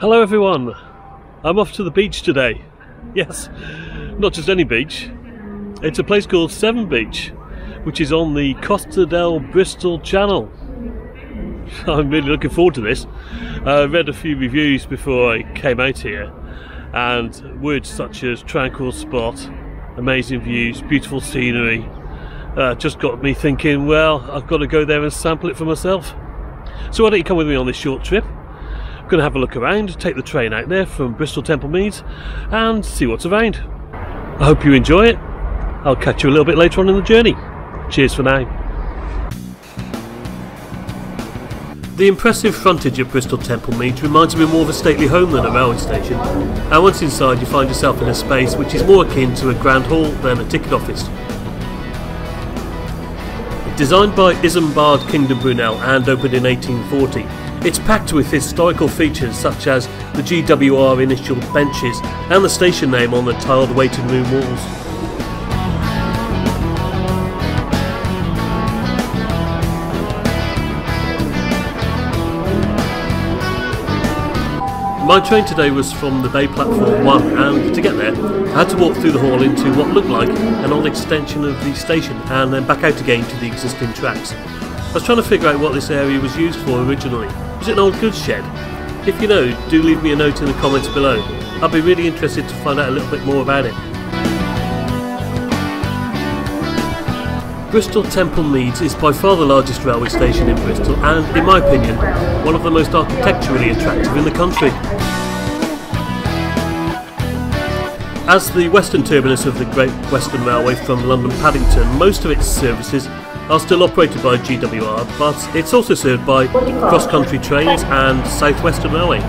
Hello everyone, I'm off to the beach today. Yes, not just any beach. It's a place called Severn Beach, which is on the Costa del Bristol channel. I'm really looking forward to this. I read a few reviews before I came out here, and words such as tranquil spot, amazing views, beautiful scenery, just got me thinking, well, I've got to go there and sample it for myself. So why don't you come with me on this short trip? I'm going to have a look around, take the train out there from Bristol Temple Meads and see what's around. I hope you enjoy it. I'll catch you a little bit later on in the journey. Cheers for now. The impressive frontage of Bristol Temple Meads reminds me more of a stately home than a railway station, and once inside you find yourself in a space which is more akin to a grand hall than a ticket office. Designed by Isambard Kingdom Brunel and opened in 1840, it's packed with historical features such as the GWR initial benches and the station name on the tiled waiting room walls. My train today was from the bay platform 1, and to get there I had to walk through the hall into what looked like an old extension of the station and then back out again to the existing tracks. I was trying to figure out what this area was used for originally. Was it an old goods shed? If you know, do leave me a note in the comments below. I'll be really interested to find out a little bit more about it. Bristol Temple Meads is by far the largest railway station in Bristol and, in my opinion, one of the most architecturally attractive in the country. As the western terminus of the Great Western Railway from London Paddington, most of its services are still operated by GWR, but it's also served by cross-country trains and South Western Railway.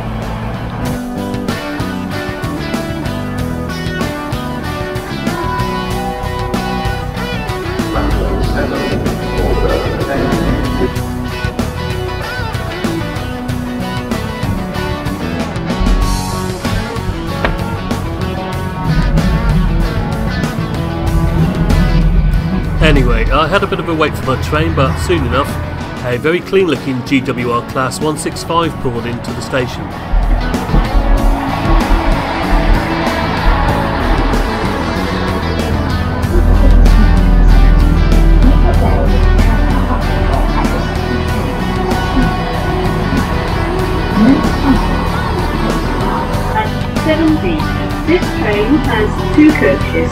Anyway, I had a bit of a wait for my train, but soon enough, a very clean looking GWR Class 165 pulled into the station. At Severn Beach, this train has 2 coaches.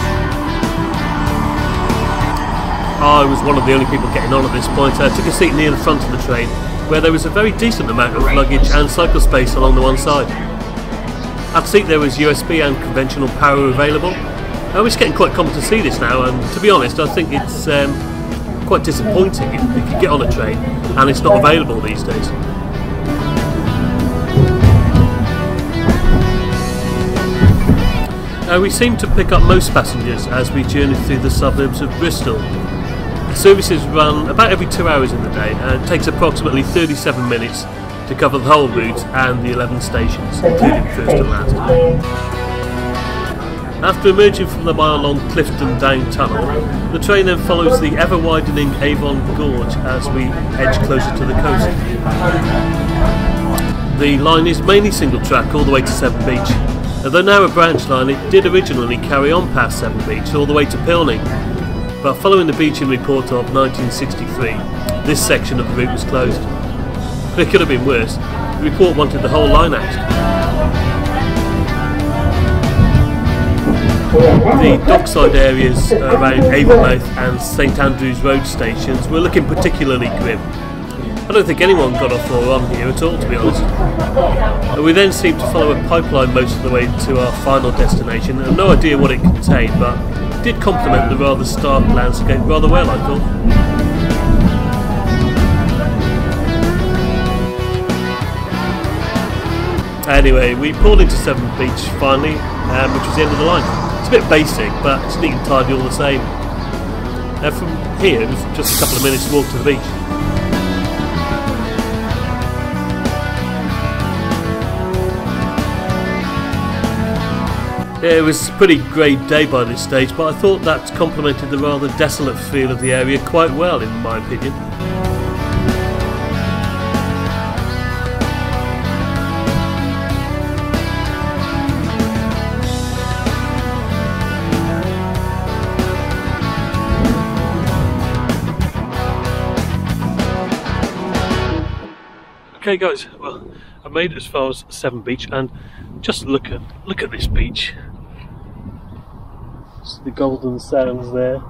I was one of the only people getting on at this point. I took a seat near the front of the train, where there was a very decent amount of luggage and cycle space along the one side. At the seat there was USB and conventional power available. It's getting quite common to see this now, and to be honest I think it's quite disappointing if you get on a train and it's not available these days. We seem to pick up most passengers as we journey through the suburbs of Bristol. Services run about every 2 hours in the day, and it takes approximately 37 minutes to cover the whole route and the 11 stations, including first and last. After emerging from the mile-long Clifton Down tunnel, the train then follows the ever-widening Avon Gorge as we edge closer to the coast. The line is mainly single track all the way to Severn Beach. Although now a branch line, it did originally carry on past Severn Beach all the way to Pilning. But following the beaching report of 1963, this section of the route was closed. But it could have been worse. The report wanted the whole line out. The dockside areas around Avonmouth and St Andrews Road stations were looking particularly grim. I don't think anyone got off or on here at all, to be honest. We then seemed to follow a pipeline most of the way to our final destination, and no idea what it contained, but it did complement the rather stark landscape rather well, I thought. Anyway, we pulled into Severn Beach finally, which was the end of the line. It's a bit basic, but it's neat and tidy all the same. From here, it was just a couple of minutes walk to the beach. Yeah, it was a pretty grey day by this stage, but I thought that complemented the rather desolate feel of the area quite well, in my opinion. Okay guys, well, I made it as far as Severn Beach, and just look at this beach. Just the golden sands there,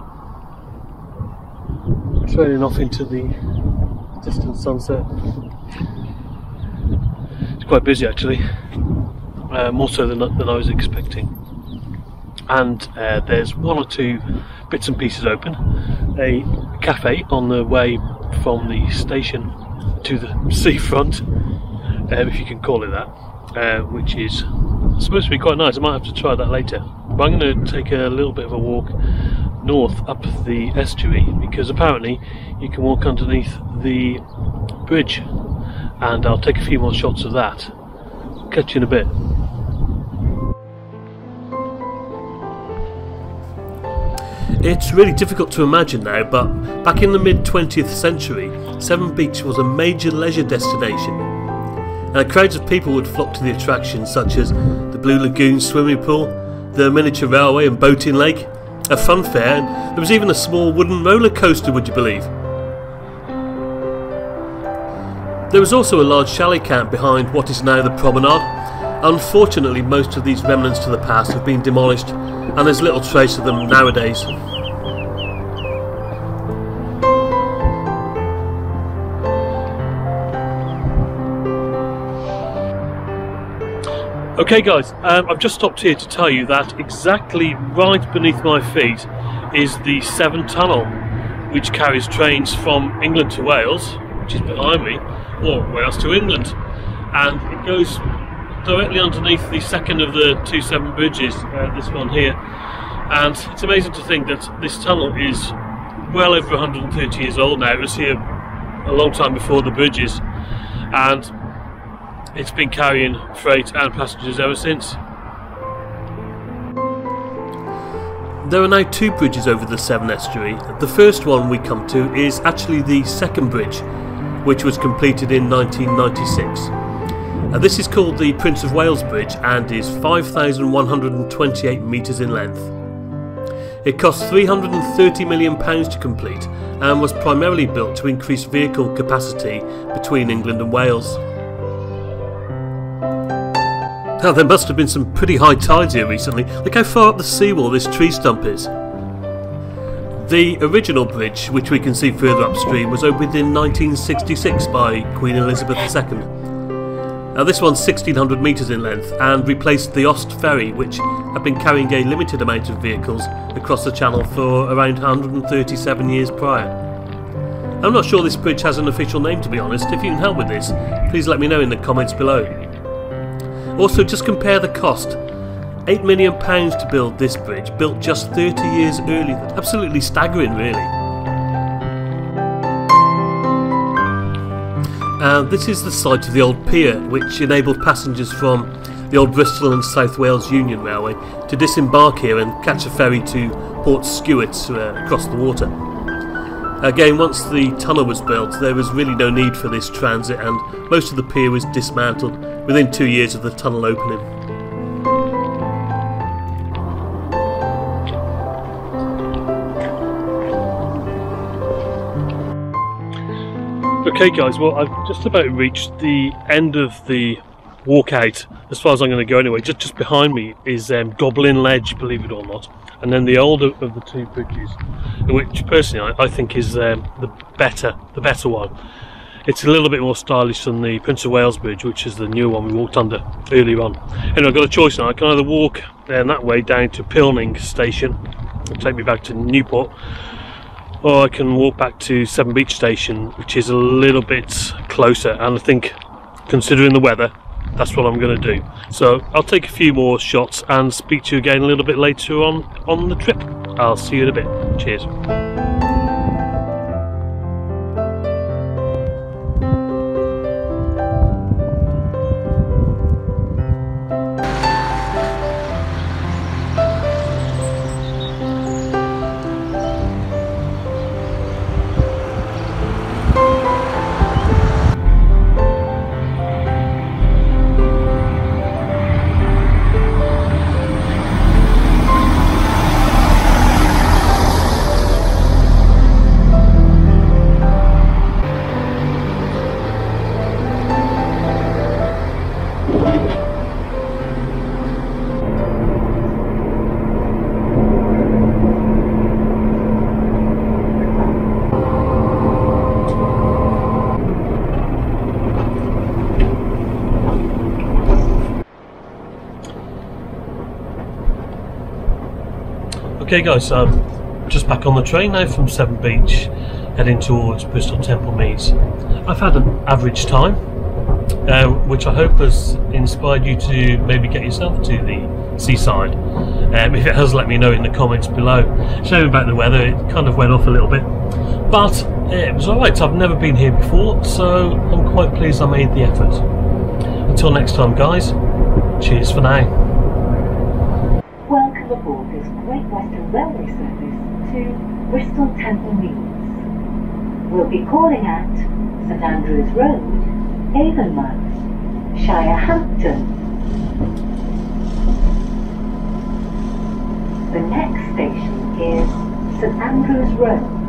trailing off into the distant sunset. It's quite busy actually, more so than I was expecting. And there's one or two bits and pieces open. A cafe on the way from the station to the seafront, if you can call it that, which is supposed to be quite nice. I might have to try that later. But I'm going to take a little bit of a walk north up the estuary, because apparently you can walk underneath the bridge, and I'll take a few more shots of that. Catch you in a bit. It's really difficult to imagine now, but back in the mid-20th century, Severn Beach was a major leisure destination. Crowds of people would flock to the attractions such as the Blue Lagoon swimming pool, the miniature railway and boating lake, a funfair, and there was even a small wooden roller coaster, would you believe? There was also a large chalet camp behind what is now the promenade. Unfortunately, most of these remnants to the past have been demolished, and there's little trace of them nowadays. Okay guys, I've just stopped here to tell you that exactly right beneath my feet is the Severn Tunnel, which carries trains from England to Wales, which is behind me, or Wales to England, and it goes directly underneath the second of the two Severn Bridges, this one here. And it's amazing to think that this tunnel is well over 130 years old now. It was here a long time before the bridges, and it's been carrying freight and passengers ever since. There are now two bridges over the Severn estuary. The first one we come to is actually the second bridge, which was completed in 1996. This is called the Prince of Wales Bridge and is 5,128 metres in length. It cost £330 million to complete and was primarily built to increase vehicle capacity between England and Wales. Now, there must have been some pretty high tides here recently. Look how far up the seawall this tree stump is. The original bridge, which we can see further upstream, was opened in 1966 by Queen Elizabeth II. Now, this one's 1,600 metres in length and replaced the Ost ferry, which had been carrying a limited amount of vehicles across the channel for around 137 years prior. I'm not sure this bridge has an official name, to be honest. If you can help with this, please let me know in the comments below. Also, just compare the cost. £8 million to build this bridge, built just 30 years earlier. Absolutely staggering, really. And this is the site of the old pier, which enabled passengers from the old Bristol and South Wales Union Railway to disembark here and catch a ferry to Port Stewart across the water. Again, once the tunnel was built, there was really no need for this transit, and most of the pier was dismantled within 2 years of the tunnel opening. Okay guys, well, I've just about reached the end of the walkout, as far as I'm going to go anyway. Just behind me is Goblin Ledge, believe it or not, and then the older of the two bridges, which personally I think is the better one. It's a little bit more stylish than the Prince of Wales Bridge, which is the new one we walked under earlier on. Anyway, I've got a choice now. I can either walk that way down to Pilning Station, it'll take me back to Newport, or I can walk back to Severn Beach Station, which is a little bit closer, and I think, considering the weather, that's what I'm going to do. So I'll take a few more shots and speak to you again a little bit later on the trip. I'll see you in a bit. Cheers. Okay guys, just back on the train now from Severn Beach, heading towards Bristol Temple Meads. I've had an average time, which I hope has inspired you to maybe get yourself to the seaside. If it has, let me know in the comments below. Shame about the weather, it kind of went off a little bit, but it was alright. I've never been here before, so I'm quite pleased I made the effort. Until next time guys, cheers for now. Welcome aboard this Great Western Railway service to Bristol Temple Meads. We'll be calling at St Andrews Road, Avonmouth, Shirehampton. The next station is St Andrews Road.